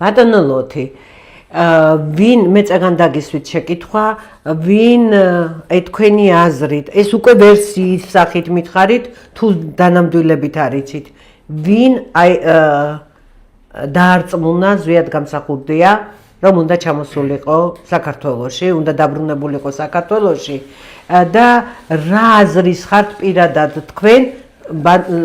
ბატონო ლოთი ვინ მე წეგან დაგისვით შეკითხვა ვინ თქვენი აზრით ეს უკვე ვერსიის სახით მითხარით თუ დანამდვილებით არიცით ვინ დაარწმუნა ზვიად გამსახურდია რომ უნდა ჩამოსულიყო საქართველოში უნდა დაბრუნებულიყო საქართველოში და რა აზრის ხართ პირადად თქვენ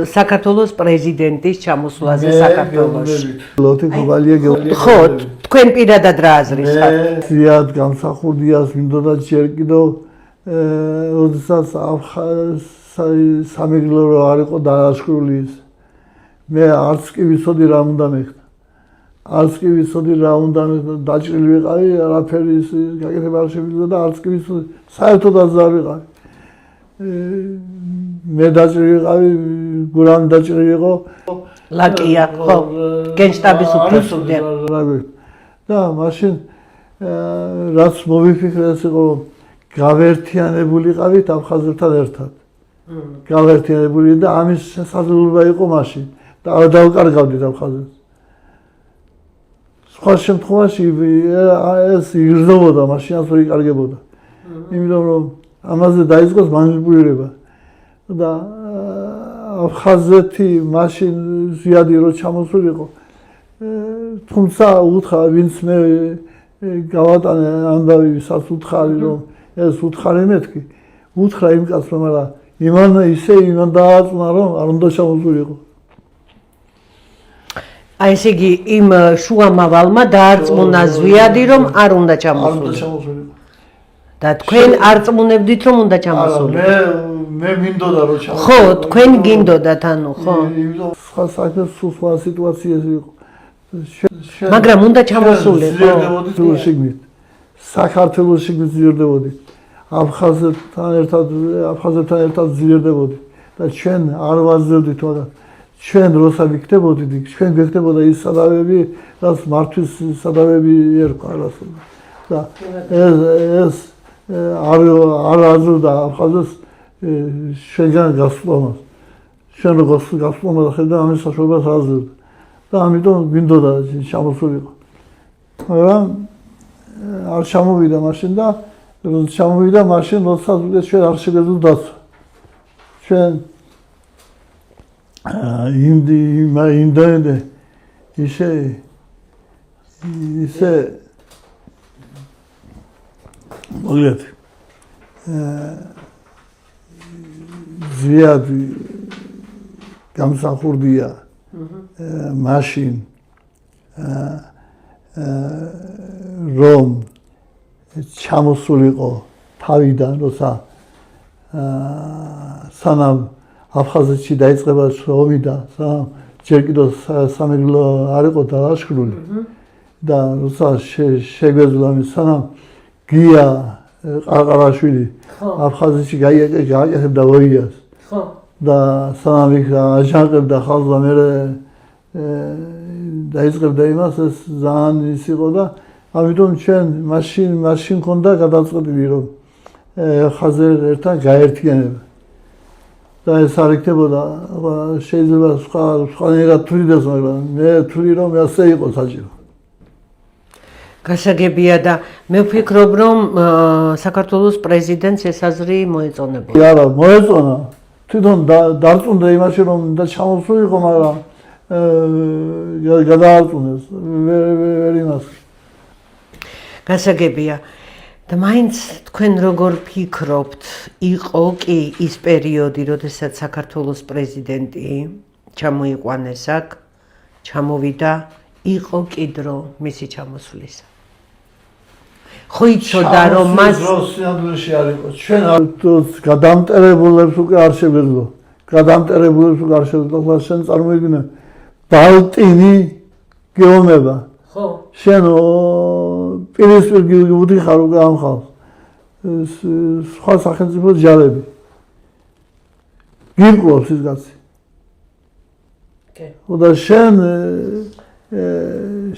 საქართველოს პრეზიდენტის ჩამოსვლაზე საქართველოში. ლოთი გოვალია ხო, თქვენ პირადად რა აზრის ხართ? ზიად გამსახურდიას მინდოდა ჯერ კიდევ როდესაც სამეგრელო რო არ იყო დააშკრული ის მე არც კი ვიცოდი რა უნდა მეხდა. არც კი ვიცოდი რა უნდა მეხდა, დაჭრილი ვიყავი, არაფერი ის გაკეთება არ შემიძლია და არც კი ვიცოდი, საერთოდაც არ ვიყავი. მე დაჭრილი ვიყავი, გურამ დაჭრილი იყო. ლაკია, ხო, გენშტაბის უფროსი. და მაშინ რაც მოვიფიქრეს იყო გავერთიანებულიყავით აფხაზებთან ერთად. გავერთიანებული და ამის შესაძლებლობა იყო მაშინ და არ დავკარგავდით აფხაზებს. სხვა შემთხვევაში ეს იგრძნობოდა, მაშინაც რო იკარგებოდა. იმიტომ რომ ამაზე დაიწყოს მანიპულირება. და აფხაზეთი მაშინ ზიადი რო ჩამოსულიყო. თუმცა უთხრა ვინც მე გავატანე ამბავი ვისაც უთხარი რომ ეს უთხარი მეთქი. უთხრა იმ კაცს რომ არა იმან დააწუნა რომ არ უნდა ჩამოსულიყო. აი ესე იგი იმ შუამავალმა დაარწმუნა ზვიადი რომ არ უნდა ჩამოსულიყო. და თქვენ არწმუნებდით რომ უნდა ჩამოსულიყო. მე მინდოდა რომ ჩამოსულიყო. ხო, თქვენ გინდოდათ ანუ, ხო. სხვა საქმე სხვა სიტუაციაზე იყო. მაგრამ უნდა ჩამოსულიყო. საქართველოს შიგნით ზიარდებოდი. აფხაზებთან ერთად ზიარდებოდი და ჩვენ არ ვაძლევდით მაგრამ ჩვენ როცა ვიქნებოდით, ჩვენ გვექნებოდა ის სადავები, რაც მართვის სადავები ერქვა რას. და ეს არ აძლევდა აფხაზებს ჩვენგან გასვლას. ჩვენ როგორც გასვლა ხედა ამის საშუალებას აძლევდა. და ამიტომ მინდოდა ჩამოსულიყო. მაგრამ არ ჩამოვიდა მაშინ და ჩამოვიდა მაშინ როდესაც ჩვენ არ შეგვეძლო დაცვა. ჩვენ იმდენე ისე მოგეთ ზიად გამსახურდია მაშინ რომ ჩამოსულიყო თავიდან როცა სანამ აფხაზეთში დაიწყება ომი და ჯერ კიდევ სამეგრელო არ იყო დააშკრული და როცა შეგვეძლო ამის სანამ გია ყარყარაშვილი აფხაზეთში გააკეთებდა ვოიას და სანამ იქ აჯანყებდა ხალხს და მერე დაიწყებდა იმას ეს ძალიან ის იყო და ამიტომ ჩვენ მაშინ ქონდა გადაწყვეტილი რომ ხაზერთან გაერთიანება და ეს არ იქნებოდა შეიძლება სხვანაირად თვლიდეს მაგრამ მე ვთვლი რომ ასე იყო საჭირო. გასაგებია და მე ვფიქრობ რომ საქართველოს პრეზიდენტს ეს აზრი მოეწონებოდა. არა, მოეწონა. თვითონ დარწმუნდა იმაში რომ და ჩამოსულიყო მაგრამ გადაარწმუნეს ვერ იმას. გასაგებია და მაინც თქვენ როგორ ფიქრობთ იყო კი ის პერიოდი როდესაც საქართველოს პრეზიდენტი ჩამოიყვანეს აქ ჩამოვიდა იყო კი დრო მისი ჩამოსვლისა ხო იცოდა რომ მას როსიანდრეში არ იყო ჩვენ გადამტერებულებს უკვე არ შეგვეძლო შენ წარმოიდგინე ბალტინი გეომება ხო შენ პირისპირ გიხარ უკვე ამ ხალხს სხვა სახელმწიფო ჯარები გიმკლავს ის კაცი და შენ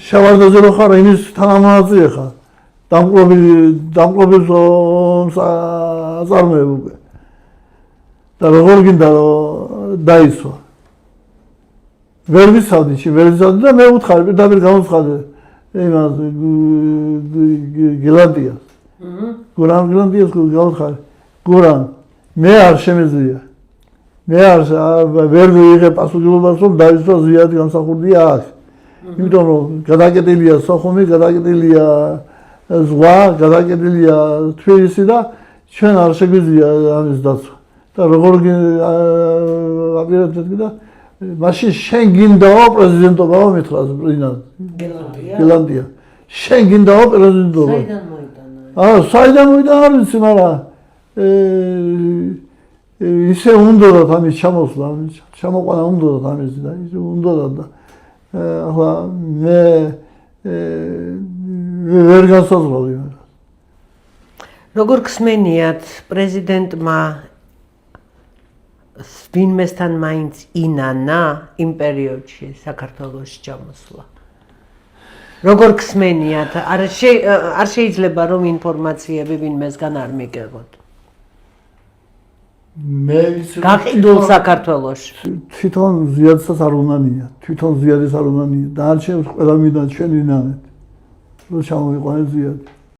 შევარდაზე რო ხარ იმის თანამონაწილე ხარ დამკლობის აწარმოებ უკვე და როგორ გინდა რომ დაისვა ვერ ვიცავდი და მე უთხარი პირდაპირ გამოცხადე იმას გილანდიას. გილანდიას გავხარ. გურამ მე არ შემეძლია. მე არ ვერ ვიღებ პასუხისმგებლობას რომ დაიცვა ზიადი გამსახურდია აქ. იმიტომ რომ გადაკეტილია სოხუმი, გადაკეტილია ზღვა, გადაკეტილია თბილისი და ჩვენ არ შეგვიძლია ამის დაცვა. და როგორ აპირებთ და მაშინ შენ გინდაო პრეზიდენტობა მითხრას გილანდია. შენ გინდაო პრეზიდენტობა. საიდან მოიტანა არ ვიცი, მაგრამ ისე უნდათ ამის ჩამოსვლა, ჩამოყვანა უნდათ ამის და ისე უნდათ და ახლა მე ვერ განსაზღვრავდი. როგორ ხსმენიათ პრეზიდენტმა ვინმესთან მაინც ინანა იმ პერიოდში საქართველოს ჩამოსვლა? როგორ ხსმენიათ? არ შეიძლება რომ ინფორმაციები ვინმესგან არ მიგეღოთ. მე ვიცი გაყიდულ საქართველოში. თვითონ ზიადსაც არ უნანია, თვითონ ზიადის არ უნანია. დარჩენს ყველა მინდა ჩვენ ვინანეთ. რომ ჩამოვიყვანეთ ზიადი.